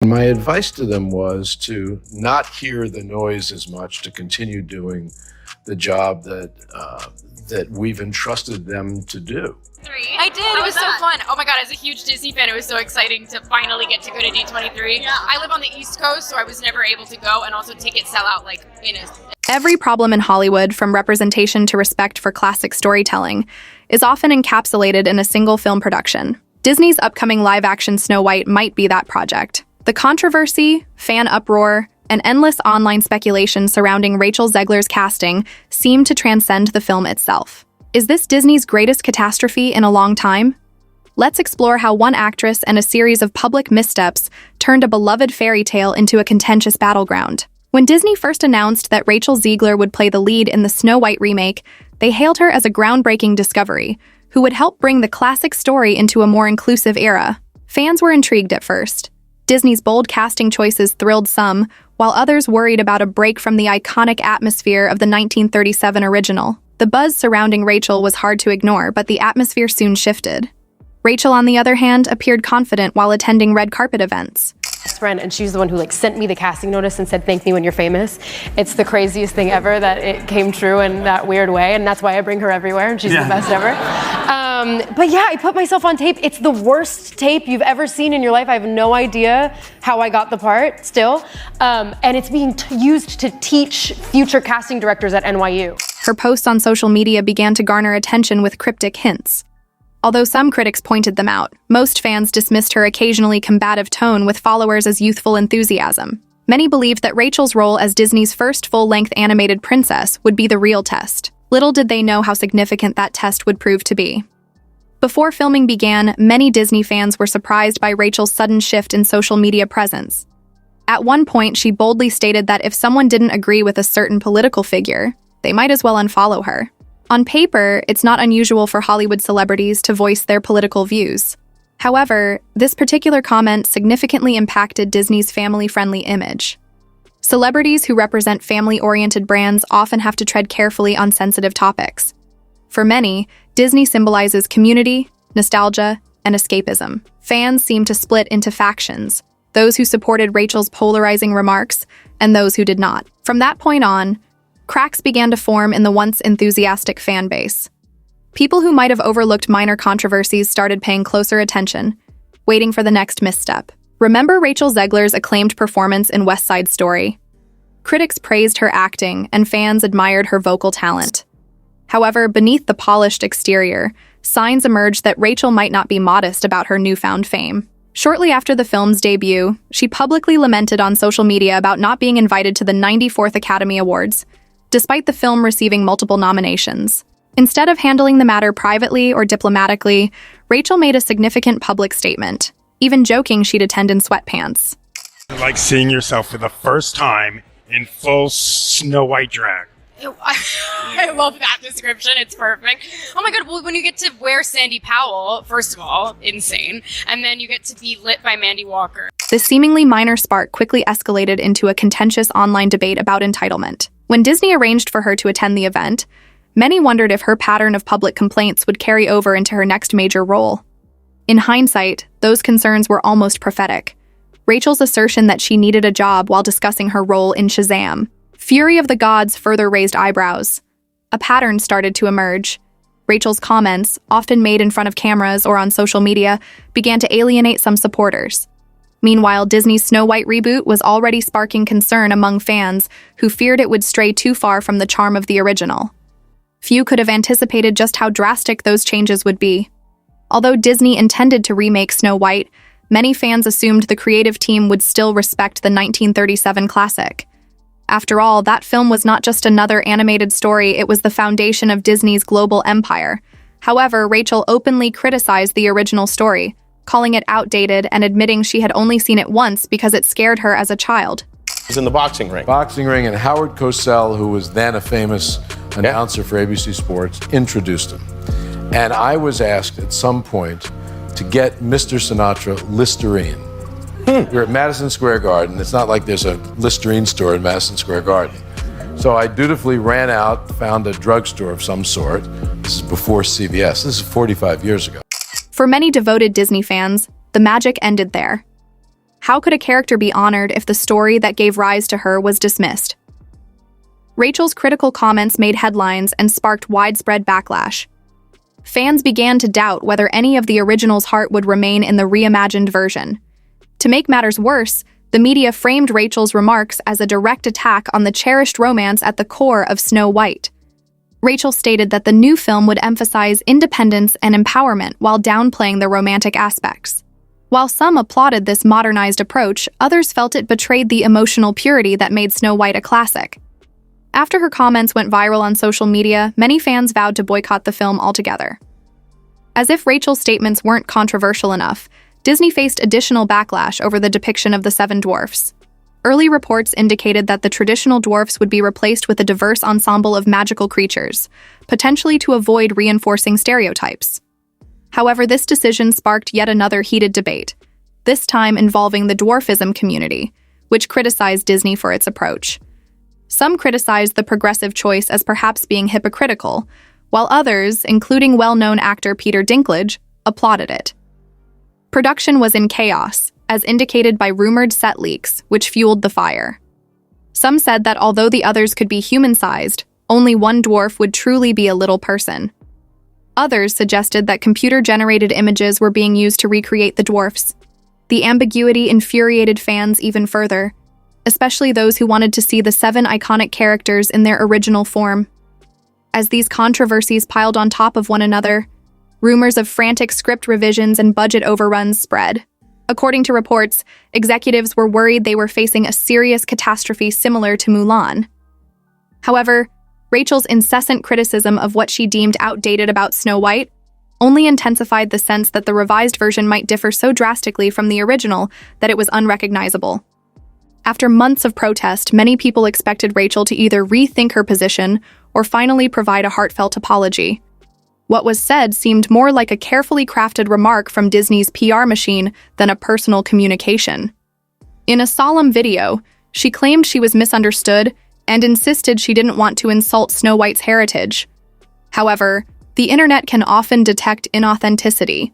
My advice to them was to not hear the noise as much, to continue doing the job that we've entrusted them to do. I did. It was so fun. Oh my god, as a huge Disney fan, it was so exciting to finally get to go to D23. Yeah. I live on the East Coast, so I was never able to go, and also tickets sell out like in a... Every problem in Hollywood, from representation to respect for classic storytelling, is often encapsulated in a single film production. Disney's upcoming live-action Snow White might be that project. The controversy, fan uproar, and endless online speculation surrounding Rachel Zegler's casting seem to transcend the film itself. Is this Disney's greatest catastrophe in a long time? Let's explore how one actress and a series of public missteps turned a beloved fairy tale into a contentious battleground. When Disney first announced that Rachel Zegler would play the lead in the Snow White remake, they hailed her as a groundbreaking discovery who would help bring the classic story into a more inclusive era. Fans were intrigued at first. Disney's bold casting choices thrilled some, while others worried about a break from the iconic atmosphere of the 1937 original. The buzz surrounding Rachel was hard to ignore, but the atmosphere soon shifted. Rachel, on the other hand, appeared confident while attending red carpet events. Friend, and she's the one who sent me the casting notice and said, "Thank me when you're famous." It's the craziest thing ever that it came true in that weird way, and that's why I bring her everywhere, and she's the best ever. But yeah, I put myself on tape. It's the worst tape you've ever seen in your life. I have no idea how I got the part still, and it's being used to teach future casting directors at NYU. Her posts on social media began to garner attention with cryptic hints. Although some critics pointed them out, most fans dismissed her occasionally combative tone with followers as youthful enthusiasm. Many believed that Rachel's role as Disney's first full-length animated princess would be the real test. Little did they know how significant that test would prove to be. Before filming began, many Disney fans were surprised by Rachel's sudden shift in social media presence. At one point, she boldly stated that if someone didn't agree with a certain political figure, they might as well unfollow her. On paper, it's not unusual for Hollywood celebrities to voice their political views. However, this particular comment significantly impacted Disney's family-friendly image. Celebrities who represent family-oriented brands often have to tread carefully on sensitive topics. For many, Disney symbolizes community, nostalgia, and escapism. Fans seem to split into factions, those who supported Rachel's polarizing remarks and those who did not. From that point on, cracks began to form in the once enthusiastic fan base. People who might have overlooked minor controversies started paying closer attention, waiting for the next misstep. Remember Rachel Zegler's acclaimed performance in West Side Story? Critics praised her acting, and fans admired her vocal talent. However, beneath the polished exterior, signs emerged that Rachel might not be modest about her newfound fame. Shortly after the film's debut, she publicly lamented on social media about not being invited to the 94th Academy Awards, despite the film receiving multiple nominations. Instead of handling the matter privately or diplomatically, Rachel made a significant public statement, even joking she'd attend in sweatpants. Like seeing yourself for the first time in full Snow White drag. I love that description. It's perfect. Oh my god, well, when you get to wear Sandy Powell, first of all, insane, and then you get to be lit by Mandy Walker. This seemingly minor spark quickly escalated into a contentious online debate about entitlement. When Disney arranged for her to attend the event, many wondered if her pattern of public complaints would carry over into her next major role. In hindsight, those concerns were almost prophetic. Rachel's assertion that she needed a job while discussing her role in Shazam. Fury of the Gods further raised eyebrows. A pattern started to emerge. Rachel's comments, often made in front of cameras or on social media, began to alienate some supporters. Meanwhile, Disney's Snow White reboot was already sparking concern among fans who feared it would stray too far from the charm of the original. Few could have anticipated just how drastic those changes would be. Although Disney intended to remake Snow White, many fans assumed the creative team would still respect the 1937 classic. After all, that film was not just another animated story, it was the foundation of Disney's global empire. However, Rachel openly criticized the original story, calling it outdated and admitting she had only seen it once because it scared her as a child. He was in the boxing ring. And Howard Cosell, who was then a famous announcer for ABC Sports, introduced him. And I was asked at some point to get Mr. Sinatra Listerine. We're at Madison Square Garden. It's not like there's a Listerine store in Madison Square Garden. So I dutifully ran out, found a drugstore of some sort. This is before CVS. This is 45 years ago. For many devoted Disney fans, the magic ended there. How could a character be honored if the story that gave rise to her was dismissed? Rachel's critical comments made headlines and sparked widespread backlash. Fans began to doubt whether any of the original's heart would remain in the reimagined version. To make matters worse, the media framed Rachel's remarks as a direct attack on the cherished romance at the core of Snow White. Rachel stated that the new film would emphasize independence and empowerment while downplaying the romantic aspects. While some applauded this modernized approach, others felt it betrayed the emotional purity that made Snow White a classic. After her comments went viral on social media, many fans vowed to boycott the film altogether. As if Rachel's statements weren't controversial enough, Disney faced additional backlash over the depiction of the seven dwarfs. Early reports indicated that the traditional dwarfs would be replaced with a diverse ensemble of magical creatures, potentially to avoid reinforcing stereotypes. However, this decision sparked yet another heated debate, this time involving the dwarfism community, which criticized Disney for its approach. Some criticized the progressive choice as perhaps being hypocritical, while others, including well-known actor Peter Dinklage, applauded it. Production was in chaos, as indicated by rumored set leaks, which fueled the fire. Some said that although the others could be human-sized, only one dwarf would truly be a little person. Others suggested that computer-generated images were being used to recreate the dwarfs. The ambiguity infuriated fans even further, especially those who wanted to see the seven iconic characters in their original form. As these controversies piled on top of one another, rumors of frantic script revisions and budget overruns spread. According to reports, executives were worried they were facing a serious catastrophe similar to Mulan. However, Rachel's incessant criticism of what she deemed outdated about Snow White only intensified the sense that the revised version might differ so drastically from the original that it was unrecognizable. After months of protest, many people expected Rachel to either rethink her position or finally provide a heartfelt apology. What was said seemed more like a carefully crafted remark from Disney's PR machine than a personal communication. In a solemn video, she claimed she was misunderstood and insisted she didn't want to insult Snow White's heritage. However, the internet can often detect inauthenticity.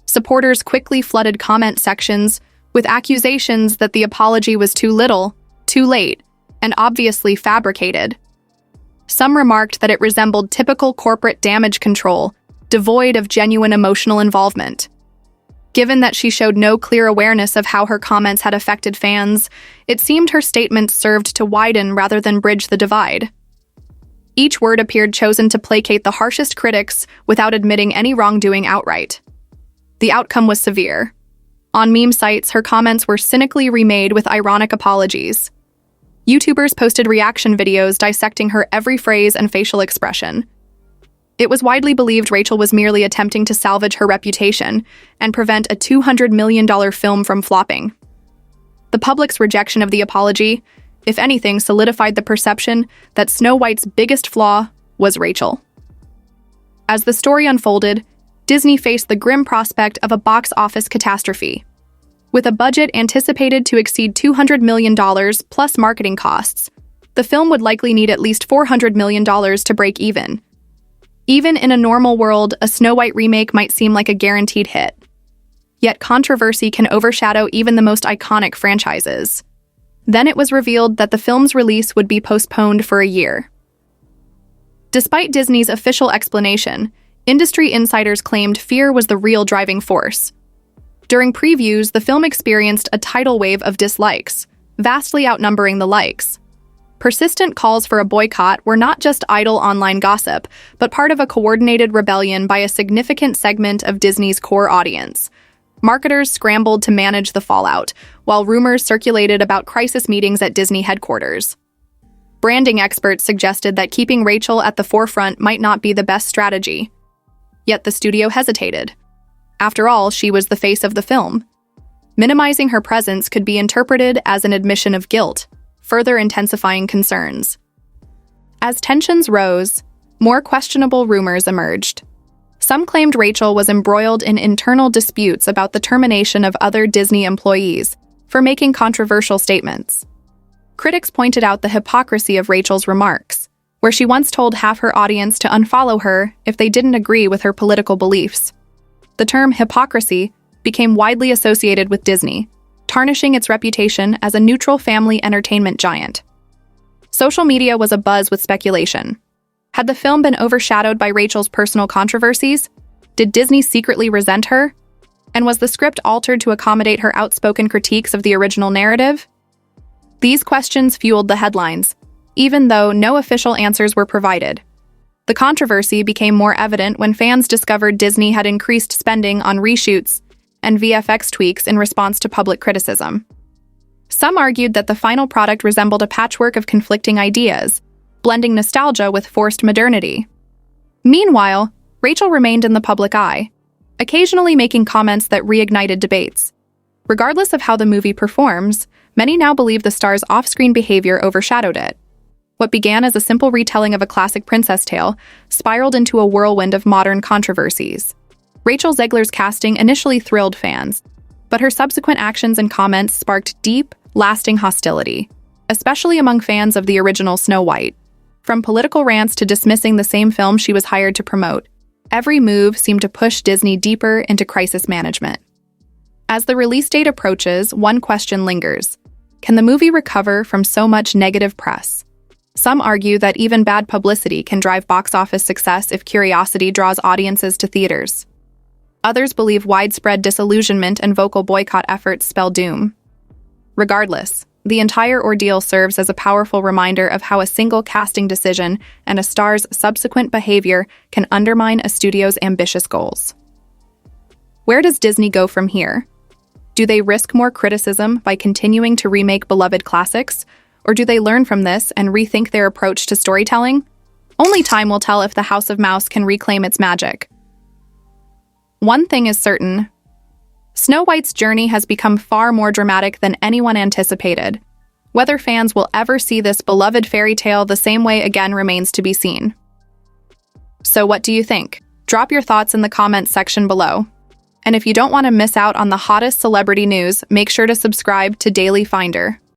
Supporters quickly flooded comment sections with accusations that the apology was too little, too late, and obviously fabricated. Some remarked that it resembled typical corporate damage control, devoid of genuine emotional involvement. Given that she showed no clear awareness of how her comments had affected fans, it seemed her statements served to widen rather than bridge the divide. Each word appeared chosen to placate the harshest critics without admitting any wrongdoing outright. The outcome was severe. On meme sites, her comments were cynically remade with ironic apologies. YouTubers posted reaction videos dissecting her every phrase and facial expression. It was widely believed Rachel was merely attempting to salvage her reputation and prevent a $200 million film from flopping. The public's rejection of the apology, if anything, solidified the perception that Snow White's biggest flaw was Rachel. As the story unfolded, Disney faced the grim prospect of a box office catastrophe. With a budget anticipated to exceed $200 million plus marketing costs, the film would likely need at least $400 million to break even. Even in a normal world, a Snow White remake might seem like a guaranteed hit. Yet controversy can overshadow even the most iconic franchises. Then it was revealed that the film's release would be postponed for a year. Despite Disney's official explanation, industry insiders claimed fear was the real driving force. During previews, the film experienced a tidal wave of dislikes, vastly outnumbering the likes. Persistent calls for a boycott were not just idle online gossip, but part of a coordinated rebellion by a significant segment of Disney's core audience. Marketers scrambled to manage the fallout, while rumors circulated about crisis meetings at Disney headquarters. Branding experts suggested that keeping Rachel at the forefront might not be the best strategy. Yet the studio hesitated. After all, she was the face of the film. Minimizing her presence could be interpreted as an admission of guilt, further intensifying concerns. As tensions rose, more questionable rumors emerged. Some claimed Rachel was embroiled in internal disputes about the termination of other Disney employees for making controversial statements. Critics pointed out the hypocrisy of Rachel's remarks, where she once told half her audience to unfollow her if they didn't agree with her political beliefs. The term hypocrisy became widely associated with Disney, tarnishing its reputation as a neutral family entertainment giant. Social media was abuzz with speculation. Had the film been overshadowed by Rachel's personal controversies? Did Disney secretly resent her? And was the script altered to accommodate her outspoken critiques of the original narrative? These questions fueled the headlines, even though no official answers were provided. The controversy became more evident when fans discovered Disney had increased spending on reshoots and VFX tweaks in response to public criticism. Some argued that the final product resembled a patchwork of conflicting ideas, blending nostalgia with forced modernity. Meanwhile, Rachel remained in the public eye, occasionally making comments that reignited debates. Regardless of how the movie performs, many now believe the star's off-screen behavior overshadowed it. What began as a simple retelling of a classic princess tale spiraled into a whirlwind of modern controversies. Rachel Zegler's casting initially thrilled fans, but her subsequent actions and comments sparked deep, lasting hostility, especially among fans of the original Snow White. From political rants to dismissing the same film she was hired to promote, every move seemed to push Disney deeper into crisis management. As the release date approaches, one question lingers. Can the movie recover from so much negative press? Some argue that even bad publicity can drive box office success if curiosity draws audiences to theaters. Others believe widespread disillusionment and vocal boycott efforts spell doom. Regardless, the entire ordeal serves as a powerful reminder of how a single casting decision and a star's subsequent behavior can undermine a studio's ambitious goals. Where does Disney go from here? Do they risk more criticism by continuing to remake beloved classics, or do they learn from this and rethink their approach to storytelling? Only time will tell if the House of Mouse can reclaim its magic. One thing is certain. Snow White's journey has become far more dramatic than anyone anticipated. Whether fans will ever see this beloved fairy tale the same way again remains to be seen. So what do you think? Drop your thoughts in the comments section below. And if you don't want to miss out on the hottest celebrity news, make sure to subscribe to Daily Finder.